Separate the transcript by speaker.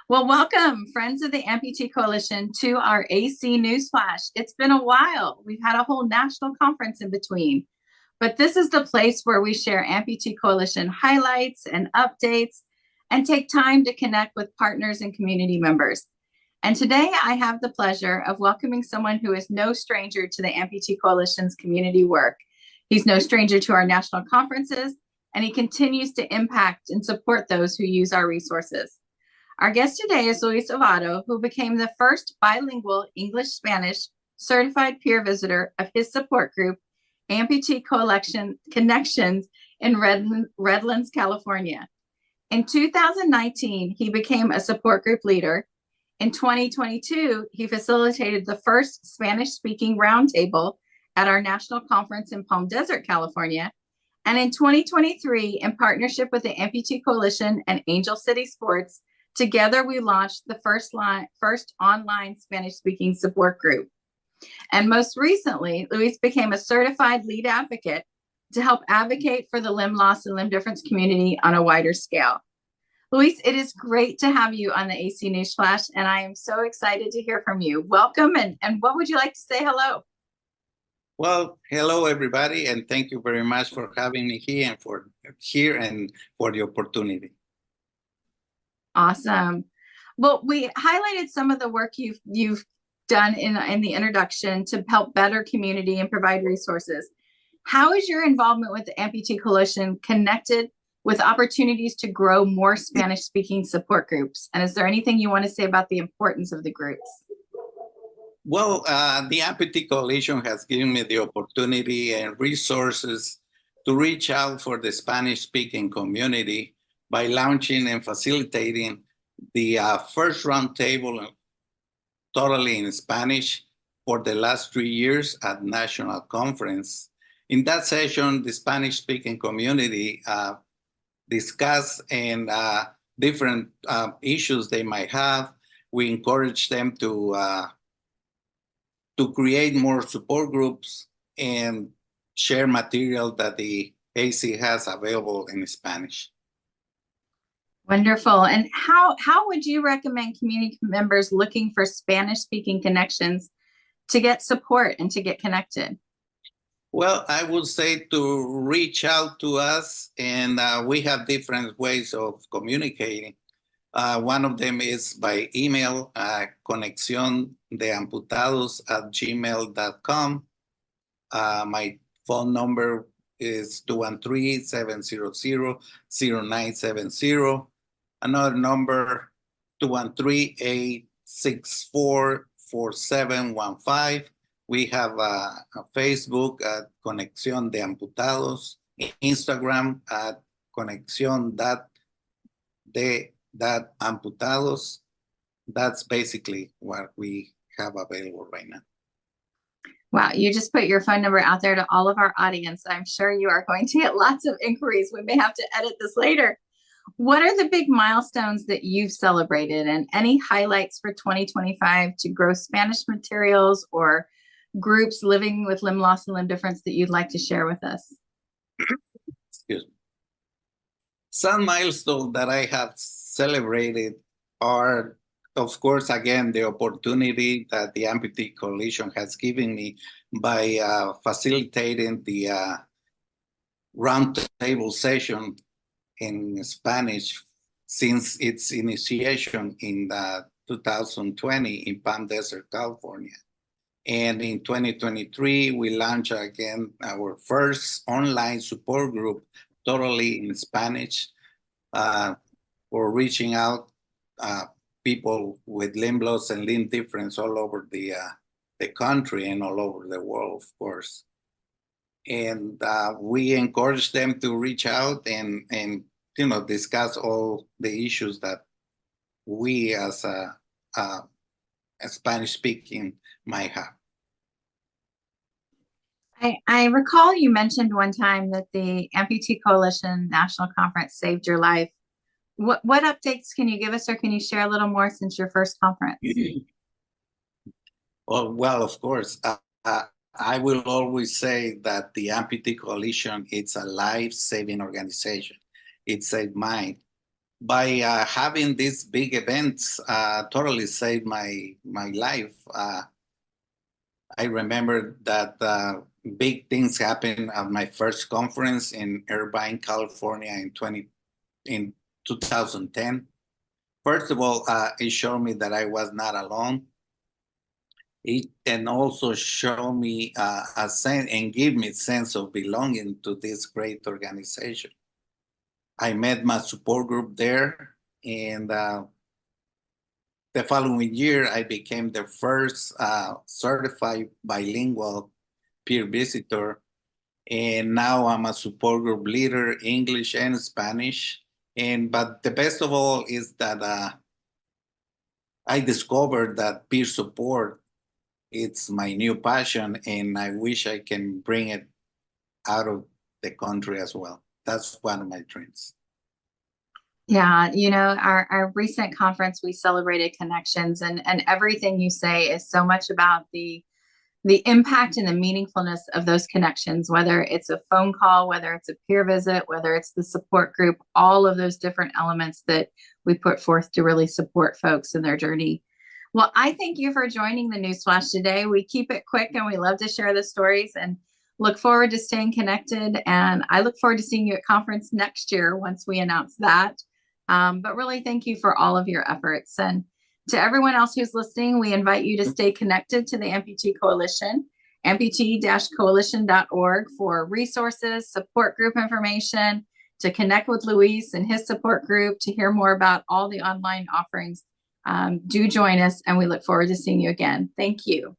Speaker 1: Well, welcome, friends of the Amputee Coalition, to our AC Newsflash. It's been a while. We've had a whole national conference in between, but this is the place where we share Amputee Coalition highlights and updates and take time to connect with partners and community members. And today I have the pleasure of welcoming someone who is no stranger to the Amputee Coalition's community work. He's no stranger to our national conferences, and he continues to impact and support those who use our resources. Our guest today is Luis Ovando, who became the first bilingual English-Spanish certified peer visitor of his support group, Amputee Coalition Connections in Redlands, California. In 2019, he became a support group leader. In 2022, he facilitated the first Spanish-speaking roundtable at our national conference in Palm Desert, California. And in 2023, in partnership with the Amputee Coalition and Angel City Sports, together, we launched the first online Spanish-speaking support group. And most recently, Luis became a certified lead advocate to help advocate for the limb loss and limb difference community on a wider scale. Luis, it is great to have you on the AC Newsflash, and I am so excited to hear from you. Welcome, and what would you like to say hello?
Speaker 2: Well, hello, everybody, and thank you very much for having me here and for the opportunity.
Speaker 1: Awesome. Well, we highlighted some of the work you've done in the introduction to help better community and provide resources. How is your involvement with the Amputee Coalition connected with opportunities to grow more Spanish-speaking support groups? And is there anything you want to say about the importance of the groups?
Speaker 2: Well, the Amputee Coalition has given me the opportunity and resources to reach out for the Spanish-speaking community by launching and facilitating the first roundtable totally in Spanish for the last 3 years at national conference. In that session, the Spanish-speaking community discussed and different issues they might have. We encourage them to create more support groups and share material that the AC has available in Spanish.
Speaker 1: Wonderful. And how would you recommend community members looking for Spanish-speaking connections to get support and to get connected?
Speaker 2: Well, I would say to reach out to us, and we have different ways of communicating. One of them is by email, conexiondeamputados@gmail.com. My phone number is 213-700-0970. Another number, 213-864-4715. We have a Facebook at Conexión de Amputados, Instagram at conexión.de.amputados. That's basically what we have available right now.
Speaker 1: Wow, you just put your phone number out there to all of our audience. I'm sure you are going to get lots of inquiries. We may have to edit this later. What are the big milestones that you've celebrated, and any highlights for 2025 to grow Spanish materials or groups living with limb loss and limb difference that you'd like to share with us?
Speaker 2: Excuse me. Some milestones that I have celebrated are, of course, again, the opportunity that the Amputee Coalition has given me by facilitating the roundtable session in Spanish since its initiation in 2020 in Palm Desert, California. And in 2023, we launched again our first online support group totally in Spanish for reaching out people with limb loss and limb difference all over the country and all over the world, of course. And we encourage them to reach out and discuss all the issues that we as a Spanish speaking might have.
Speaker 1: I recall you mentioned one time that the Amputee Coalition National Conference saved your life. What updates can you give us, or can you share a little more since your first conference?
Speaker 2: Well, of course. I will always say that the Amputee Coalition, it's a life-saving organization. It saved mine. by having these big events totally saved my life. I remember that big things happened at my first conference in Irvine, California in 2010. First of all, it showed me that I was not alone. It can also show me a sense and give me a sense of belonging to this great organization. I met my support group there, and the following year, I became the first certified bilingual peer visitor, and now I'm a support group leader, English and Spanish. But the best of all is that I discovered that peer support, it's my new passion, and I wish I can bring it out of the country as well. That's one of my dreams.
Speaker 1: Yeah, our recent conference, we celebrated connections, and everything you say is so much about the impact and the meaningfulness of those connections, whether it's a phone call, whether it's a peer visit, whether it's the support group, all of those different elements that we put forth to really support folks in their journey. Well, I thank you for joining the Newsflash today. We keep it quick and we love to share the stories and look forward to staying connected. And I look forward to seeing you at conference next year once we announce that. But really, thank you for all of your efforts. And to everyone else who's listening, we invite you to stay connected to the Amputee Coalition, amputee-coalition.org for resources, support group information, to connect with Luis and his support group, to hear more about all the online offerings. Do join us, and we look forward to seeing you again. Thank you.